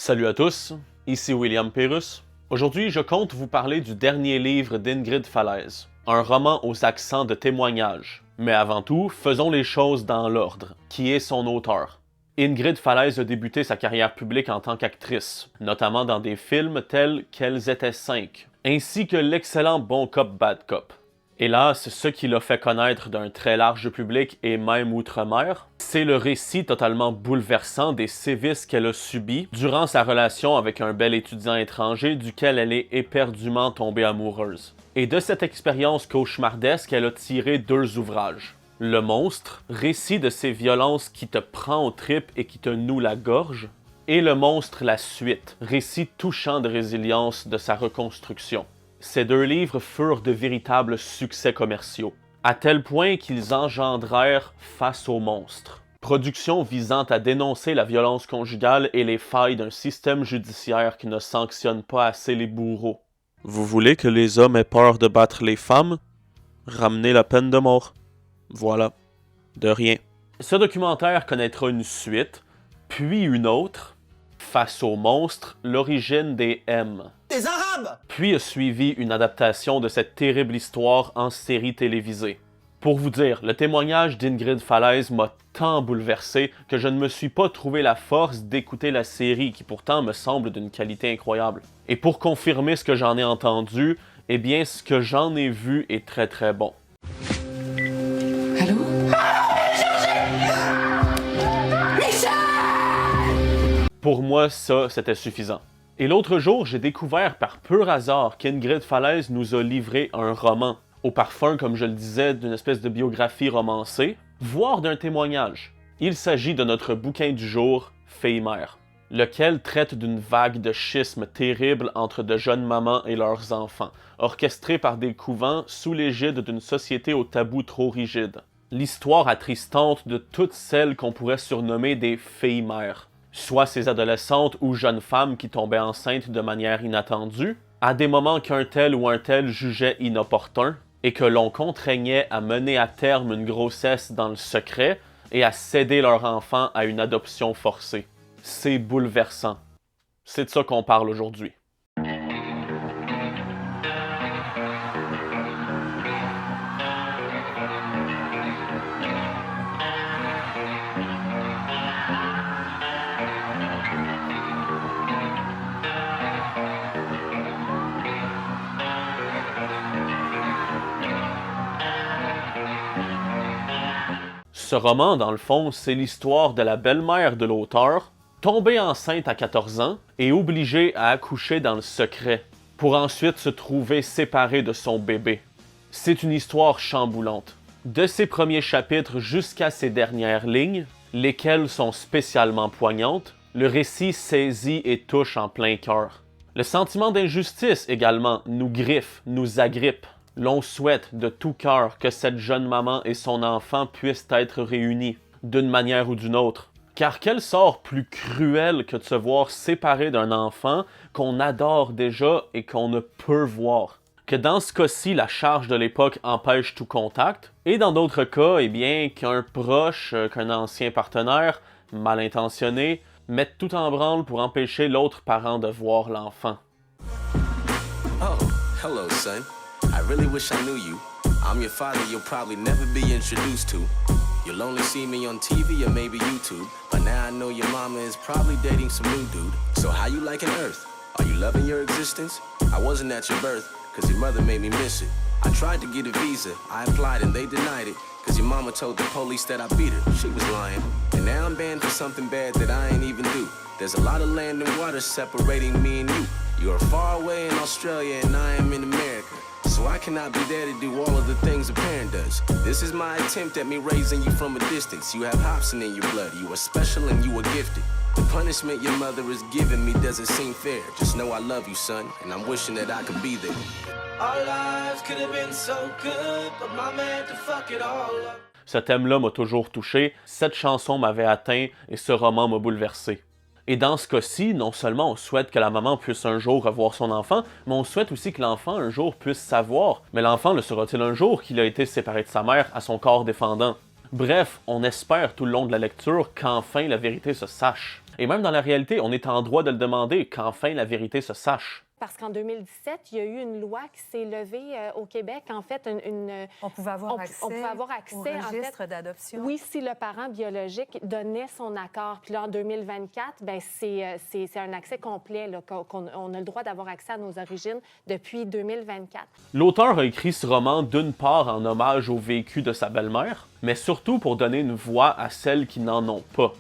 Salut à tous, ici William Pérus. Aujourd'hui, je compte vous parler du dernier livre d'Ingrid Falaise, un roman aux accents de témoignage. Mais avant tout, faisons les choses dans l'ordre. Qui est son auteur? Ingrid Falaise a débuté sa carrière publique en tant qu'actrice, notamment dans des films tels qu'Elles étaient 5, ainsi que l'excellent Bon Cop, Bad Cop. Hélas, ce qui l'a fait connaître d'un très large public et même outre-mer, c'est le récit totalement bouleversant des sévices qu'elle a subis durant sa relation avec un bel étudiant étranger duquel elle est éperdument tombée amoureuse. Et de cette expérience cauchemardesque, elle a tiré 2 ouvrages. Le Monstre, récit de ces violences qui te prend aux tripes et qui te noue la gorge, et Le Monstre, la suite, récit touchant de résilience de sa reconstruction. Ces 2 livres furent de véritables succès commerciaux, à tel point qu'ils engendrèrent Face au monstre, production visant à dénoncer la violence conjugale et les failles d'un système judiciaire qui ne sanctionne pas assez les bourreaux. Vous voulez que les hommes aient peur de battre les femmes? Ramenez la peine de mort. Voilà. De rien. Ce documentaire connaîtra une suite, puis une autre, Face au monstre, l'origine des M. Des Arabes! Puis a suivi une adaptation de cette terrible histoire en série télévisée. Pour vous dire, le témoignage d'Ingrid Falaise m'a tant bouleversé que je ne me suis pas trouvé la force d'écouter la série qui pourtant me semble d'une qualité incroyable. Et pour confirmer ce que j'en ai entendu, eh bien ce que j'en ai vu est très très bon. Allô? Pour moi, ça, c'était suffisant. Et l'autre jour, j'ai découvert par pur hasard qu'Ingrid Falaise nous a livré un roman, au parfum, comme je le disais, d'une espèce de biographie romancée, voire d'un témoignage. Il s'agit de notre bouquin du jour, Fille-mère, lequel traite d'une vague de schisme terrible entre de jeunes mamans et leurs enfants, orchestrée par des couvents sous l'égide d'une société au tabou trop rigide. L'histoire attristante de toutes celles qu'on pourrait surnommer des filles-mères, soit ces adolescentes ou jeunes femmes qui tombaient enceintes de manière inattendue, à des moments qu'un tel ou un tel jugeait inopportun, et que l'on contraignait à mener à terme une grossesse dans le secret et à céder leur enfant à une adoption forcée. C'est bouleversant. C'est de ça qu'on parle aujourd'hui. Ce roman, dans le fond, c'est l'histoire de la belle-mère de l'auteur, tombée enceinte à 14 ans et obligée à accoucher dans le secret, pour ensuite se trouver séparée de son bébé. C'est une histoire chamboulante. De ses premiers chapitres jusqu'à ses dernières lignes, lesquelles sont spécialement poignantes, le récit saisit et touche en plein cœur. Le sentiment d'injustice également nous griffe, nous agrippe. L'on souhaite de tout cœur que cette jeune maman et son enfant puissent être réunis, d'une manière ou d'une autre. Car quel sort plus cruel que de se voir séparé d'un enfant qu'on adore déjà et qu'on ne peut voir. Que dans ce cas-ci, la charge de l'époque empêche tout contact, et dans d'autres cas, eh bien, qu'un proche, qu'un ancien partenaire, mal intentionné, mette tout en branle pour empêcher l'autre parent de voir l'enfant. Oh, hello, son. I really wish I knew you. I'm your father you'll probably never be introduced to. You'll only see me on TV or maybe YouTube. But now I know your mama is probably dating some new dude. So how you liking Earth? Are you loving your existence? I wasn't at your birth, cause your mother made me miss it. I tried to get a visa, I applied and they denied it. Cause your mama told the police that I beat her, she was lying. And now I'm banned for something bad that I ain't even do. There's a lot of land and water separating me and you. You're far away in Australia and I am in America. So I cannot be there to do all of the things a parent does. This is my attempt at me raising you from a distance. You have Hobson in your blood, you are special and you are gifted. The punishment your mother is giving me doesn't seem fair. Just know I love you, son, and I'm wishing that I could be there. Our lives could have been so good, but mama had to fuck it all up. Ce thème-là m'a toujours touché, cette chanson m'avait atteint et ce roman m'a bouleversé. Et dans ce cas-ci, non seulement on souhaite que la maman puisse un jour revoir son enfant, mais on souhaite aussi que l'enfant un jour puisse savoir. Mais l'enfant le saura-t-il un jour qu'il a été séparé de sa mère à son corps défendant? Bref, on espère tout le long de la lecture qu'enfin la vérité se sache. Et même dans la réalité, on est en droit de le demander qu'enfin la vérité se sache. Parce qu'en 2017, il y a eu une loi qui s'est levée au Québec. En fait, On pouvait avoir accès, on pouvait avoir accès au en registre fait, d'adoption. oui, si le parent biologique donnait son accord. Puis là, en 2024, ben c'est un accès complet. Là, on a le droit d'avoir accès à nos origines depuis 2024. L'auteur a écrit ce roman d'une part en hommage au vécu de sa belle-mère, mais surtout pour donner une voix à celles qui n'en ont pas.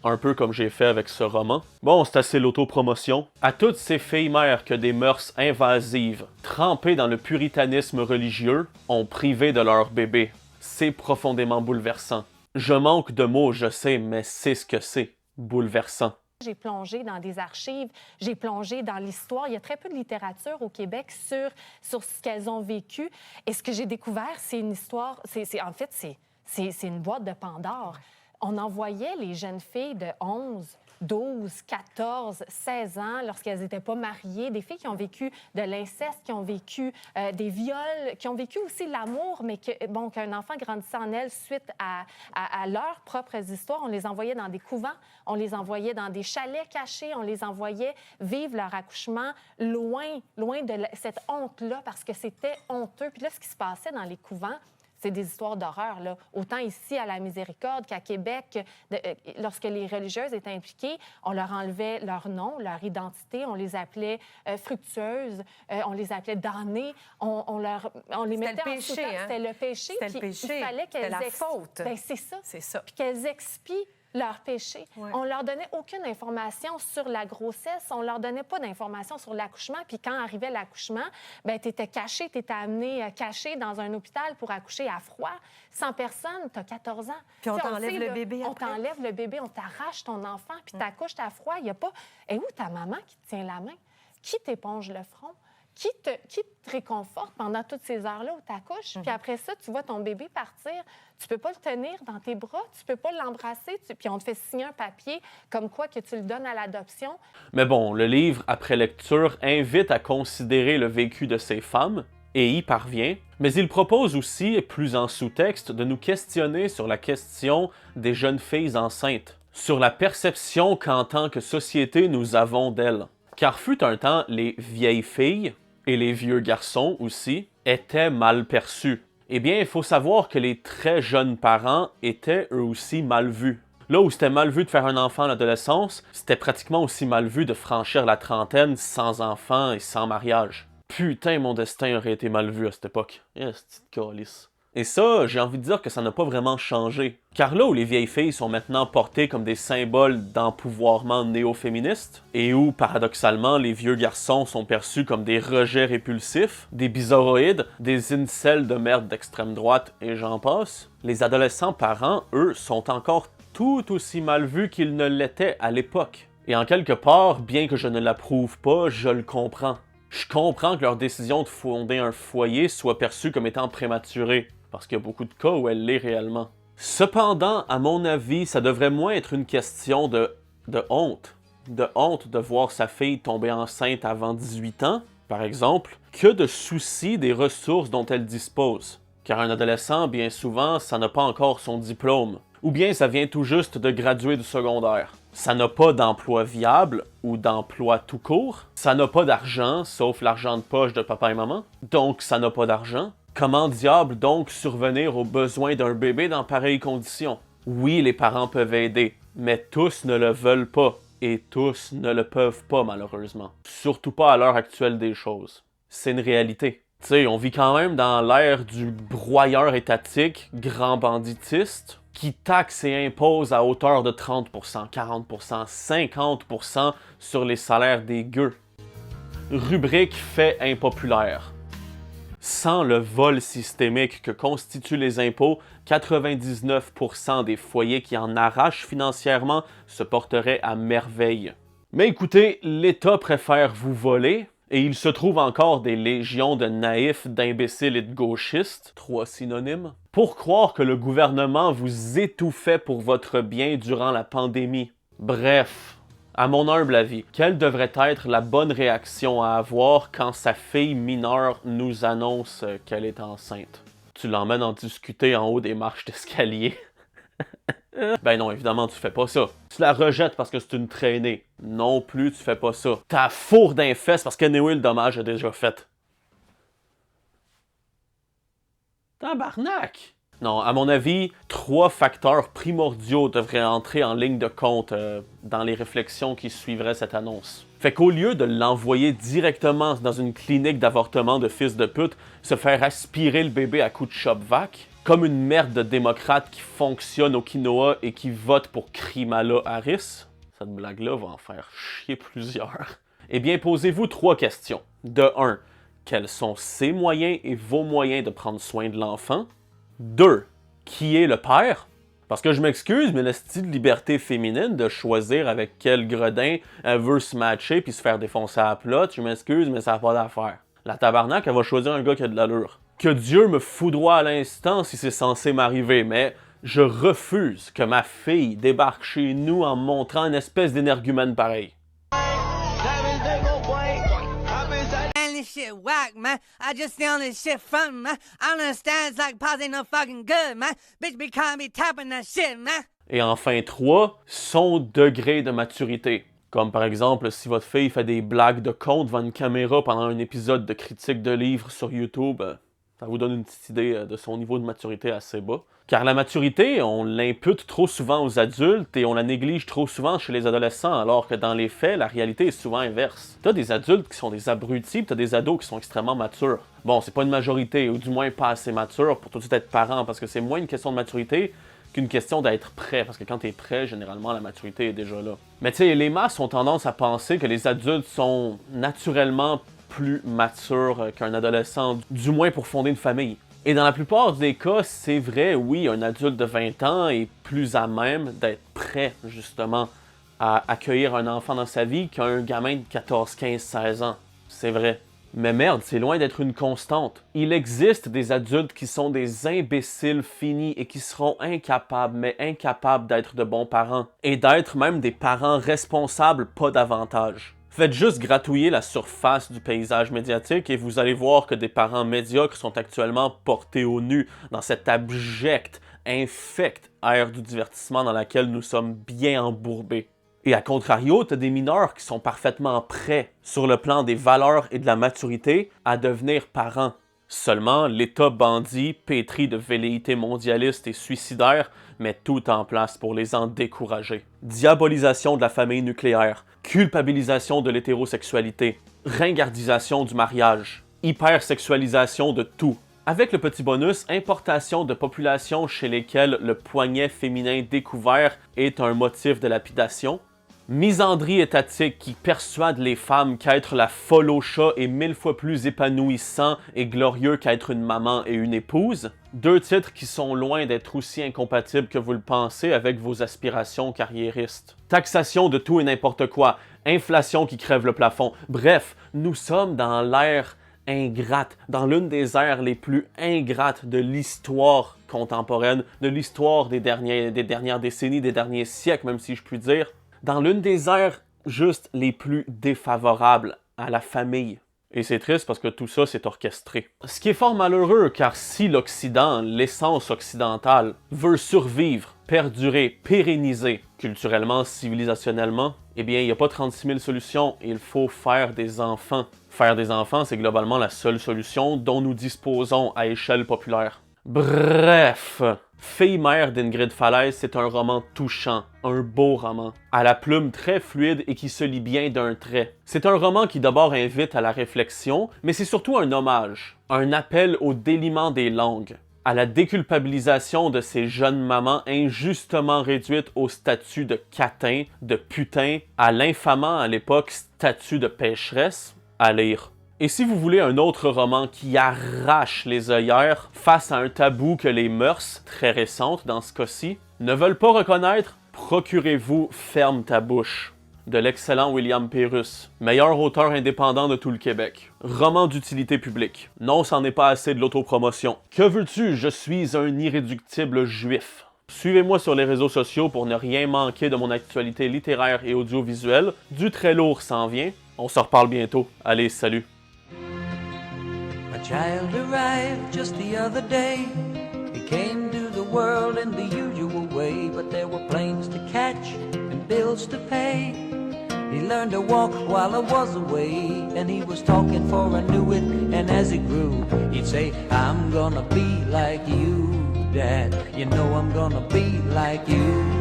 Un peu comme j'ai fait avec ce roman. Bon, c'est assez l'autopromotion. À toutes ces filles-mères que des mœurs invasives, trempées dans le puritanisme religieux, ont privé de leur bébé. C'est profondément bouleversant. Je manque de mots, je sais, mais c'est ce que c'est. Bouleversant. J'ai plongé dans des archives, j'ai plongé dans l'histoire. Il y a très peu de littérature au Québec sur ce qu'elles ont vécu. Et ce que j'ai découvert, c'est une histoire... En fait, c'est une boîte de Pandore. On envoyait les jeunes filles de 11, 12, 14, 16 ans, lorsqu'elles n'étaient pas mariées, des filles qui ont vécu de l'inceste, qui ont vécu des viols, qui ont vécu aussi l'amour, mais qu'un enfant grandissait en elles suite à leurs propres histoires. On les envoyait dans des couvents, on les envoyait dans des chalets cachés, on les envoyait vivre leur accouchement loin de cette honte-là, parce que c'était honteux. Puis là, ce qui se passait dans les couvents, c'est des histoires d'horreur, là. Autant ici à la Miséricorde qu'à Québec, lorsque les religieuses étaient impliquées, on leur enlevait leur nom, leur identité, on les appelait fructueuses, on les appelait damnées, on les mettait en sous-terre. C'était le péché. C'était le péché. Il fallait qu'elles C'était la faute. Ben, c'est ça. C'est ça. Puis qu'elles expient leur péché. Ouais. On leur donnait aucune information sur la grossesse, on leur donnait pas d'informations sur l'accouchement, puis quand arrivait l'accouchement, ben tu étais caché, tu étais amené caché dans un hôpital pour accoucher à froid, sans personne, tu as 14 ans. Puis on Tu sais, t'enlève sait, le là, bébé On après. t'enlève le bébé, on t'arrache ton enfant, puis t'accouches à froid, il y a pas... Et où ta maman qui te tient la main? Qui t'éponge le front? Qui te réconforte pendant toutes ces heures-là où tu accouches? Puis après ça, tu vois ton bébé partir. Tu peux pas le tenir dans tes bras, tu peux pas l'embrasser. Puis on te fait signer un papier comme quoi que tu le donnes à l'adoption. Mais bon, le livre, après lecture, invite à considérer le vécu de ces femmes, et y parvient, mais il propose aussi, plus en sous-texte, de nous questionner sur la question des jeunes filles enceintes, sur la perception qu'en tant que société nous avons d'elles. Car fut un temps, les vieilles filles, et les vieux garçons aussi, étaient mal perçus. Eh bien, il faut savoir que les très jeunes parents étaient eux aussi mal vus. Là où c'était mal vu de faire un enfant à l'adolescence, c'était pratiquement aussi mal vu de franchir la trentaine sans enfant et sans mariage. Putain, mon destin aurait été mal vu à cette époque. Petite calice. Et ça, j'ai envie de dire que ça n'a pas vraiment changé. Car là où les vieilles filles sont maintenant portées comme des symboles d'empouvoirment néo-féministe, et où, paradoxalement, les vieux garçons sont perçus comme des rejets répulsifs, des bizarroïdes, des incels de merde d'extrême droite, et j'en passe, les adolescents parents, eux, sont encore tout aussi mal vus qu'ils ne l'étaient à l'époque. Et en quelque part, bien que je ne l'approuve pas, je le comprends. Je comprends que leur décision de fonder un foyer soit perçue comme étant prématurée, parce qu'il y a beaucoup de cas où elle l'est réellement. Cependant, à mon avis, ça devrait moins être une question de honte. De honte de voir sa fille tomber enceinte avant 18 ans, par exemple, que de souci des ressources dont elle dispose. Car un adolescent, bien souvent, ça n'a pas encore son diplôme. Ou bien ça vient tout juste de graduer du secondaire. Ça n'a pas d'emploi viable ou d'emploi tout court. Ça n'a pas d'argent, sauf l'argent de poche de papa et maman. Donc ça n'a pas d'argent. Comment diable donc survenir aux besoins d'un bébé dans pareilles conditions? Oui, les parents peuvent aider, mais tous ne le veulent pas. Et tous ne le peuvent pas, malheureusement. Surtout pas à l'heure actuelle des choses. C'est une réalité. Tu sais, on vit quand même dans l'ère du broyeur étatique, grand banditiste, qui taxe et impose à hauteur de 30%, 40%, 50% sur les salaires des gueux. Rubrique fait impopulaire. Sans le vol systémique que constituent les impôts, 99% des foyers qui en arrachent financièrement se porteraient à merveille. Mais écoutez, l'État préfère vous voler, et il se trouve encore des légions de naïfs, d'imbéciles et de gauchistes, 3 synonymes, pour croire que le gouvernement vous étouffait pour votre bien durant la pandémie. Bref, à mon humble avis, quelle devrait être la bonne réaction à avoir quand sa fille mineure nous annonce qu'elle est enceinte? Tu l'emmènes en discuter en haut des marches d'escalier. Ben non, évidemment, tu fais pas ça. Tu la rejettes parce que c'est une traînée. Non plus, tu fais pas ça. T'as fourre d'un fesse parce qu'anyway, le dommage est déjà fait. Tabarnak! Non, à mon avis, 3 facteurs primordiaux devraient entrer en ligne de compte dans les réflexions qui suivraient cette annonce. Fait qu'au lieu de l'envoyer directement dans une clinique d'avortement de fils de pute, se faire aspirer le bébé à coups de shop-vac, comme une merde de démocrate qui fonctionne au quinoa et qui vote pour Kamala Harris, cette blague-là va en faire chier plusieurs. Eh bien, posez-vous 3 questions. De 1, quels sont ses moyens et vos moyens de prendre soin de l'enfant? 2. Qui est le père? Parce que je m'excuse, mais le style de liberté féminine de choisir avec quel gredin elle veut se matcher puis se faire défoncer à la plotte, je m'excuse, mais ça n'a pas d'affaire. La tabarnak, elle va choisir un gars qui a de l'allure. Que Dieu me foudroie à l'instant si c'est censé m'arriver, mais je refuse que ma fille débarque chez nous en me montrant une espèce d'énergumène pareil. This shit whack, man. I just stay on this shit fun, man. I understand it's like pause ain't no fucking good, man. Bitch be calling me tapping that shit, man. Et enfin 3, son degré de maturité. Comme par exemple, si votre fille fait des blagues de con devant une caméra pendant un épisode de critique de livres sur YouTube, ça vous donne une petite idée de son niveau de maturité assez bas. Car la maturité, on l'impute trop souvent aux adultes et on la néglige trop souvent chez les adolescents, alors que dans les faits, la réalité est souvent inverse. T'as des adultes qui sont des abrutis, pis t'as des ados qui sont extrêmement matures. Bon, c'est pas une majorité, ou du moins pas assez mature pour tout de suite être parent, parce que c'est moins une question de maturité qu'une question d'être prêt, parce que quand t'es prêt, généralement, la maturité est déjà là. Mais tu sais, les masses ont tendance à penser que les adultes sont naturellement plus matures qu'un adolescent, du moins pour fonder une famille. Et dans la plupart des cas, c'est vrai, oui, un adulte de 20 ans est plus à même d'être prêt, justement, à accueillir un enfant dans sa vie qu'un gamin de 14, 15, 16 ans. C'est vrai. Mais merde, c'est loin d'être une constante. Il existe des adultes qui sont des imbéciles finis et qui seront incapables, mais incapables d'être de bons parents. Et d'être même des parents responsables, pas davantage. Faites juste gratouiller la surface du paysage médiatique et vous allez voir que des parents médiocres sont actuellement portés au nu dans cette abjecte, infecte ère du divertissement dans laquelle nous sommes bien embourbés. Et à contrario, t'as des mineurs qui sont parfaitement prêts, sur le plan des valeurs et de la maturité, à devenir parents. Seulement, l'État bandit, pétri de velléités mondialistes et suicidaires, met tout en place pour les en décourager. Diabolisation de la famille nucléaire, culpabilisation de l'hétérosexualité, ringardisation du mariage, hypersexualisation de tout. Avec le petit bonus, importation de populations chez lesquelles le poignet féminin découvert est un motif de lapidation, misandrie étatique qui persuade les femmes qu'être la folle au chat est 1000 fois plus épanouissant et glorieux qu'être une maman et une épouse. 2 titres qui sont loin d'être aussi incompatibles que vous le pensez avec vos aspirations carriéristes. Taxation de tout et n'importe quoi, inflation qui crève le plafond. Bref, nous sommes dans l'ère ingrate, dans l'une des ères les plus ingrates de l'histoire contemporaine, de l'histoire des dernières décennies, des derniers siècles, même si je puis dire. Dans l'une des ères juste les plus défavorables à la famille. Et c'est triste parce que tout ça, c'est orchestré. Ce qui est fort malheureux, car si l'Occident, l'essence occidentale, veut survivre, perdurer, pérenniser, culturellement, civilisationnellement, eh bien, il n'y a pas 36 000 solutions, il faut faire des enfants. Faire des enfants, c'est globalement la seule solution dont nous disposons à échelle populaire. Bref, Fille-mère d'Ingrid Falaise, c'est un roman touchant, un beau roman, à la plume très fluide et qui se lit bien d'un trait. C'est un roman qui d'abord invite à la réflexion, mais c'est surtout un hommage, un appel au déliement des langues, à la déculpabilisation de ces jeunes mamans injustement réduites au statut de catin, de putain, à l'infamant à l'époque statut de pécheresse, à lire. Et si vous voulez un autre roman qui arrache les œillères face à un tabou que les mœurs, très récentes dans ce cas-ci, ne veulent pas reconnaître, procurez-vous Ferme ta bouche, de l'excellent William Pérus, meilleur auteur indépendant de tout le Québec. Roman d'utilité publique. Non, c'en est pas assez de l'autopromotion. Que veux-tu, je suis un irréductible juif. Suivez-moi sur les réseaux sociaux pour ne rien manquer de mon actualité littéraire et audiovisuelle. Du très lourd s'en vient. On se reparle bientôt. Allez, salut! A child arrived just the other day. He came to the world in the usual way. but there were planes to catch and bills to pay. He learned to walk while I was away, and he was talking for I knew it, and as he grew, he'd say, I'm gonna be like you, Dad, you know I'm gonna be like you.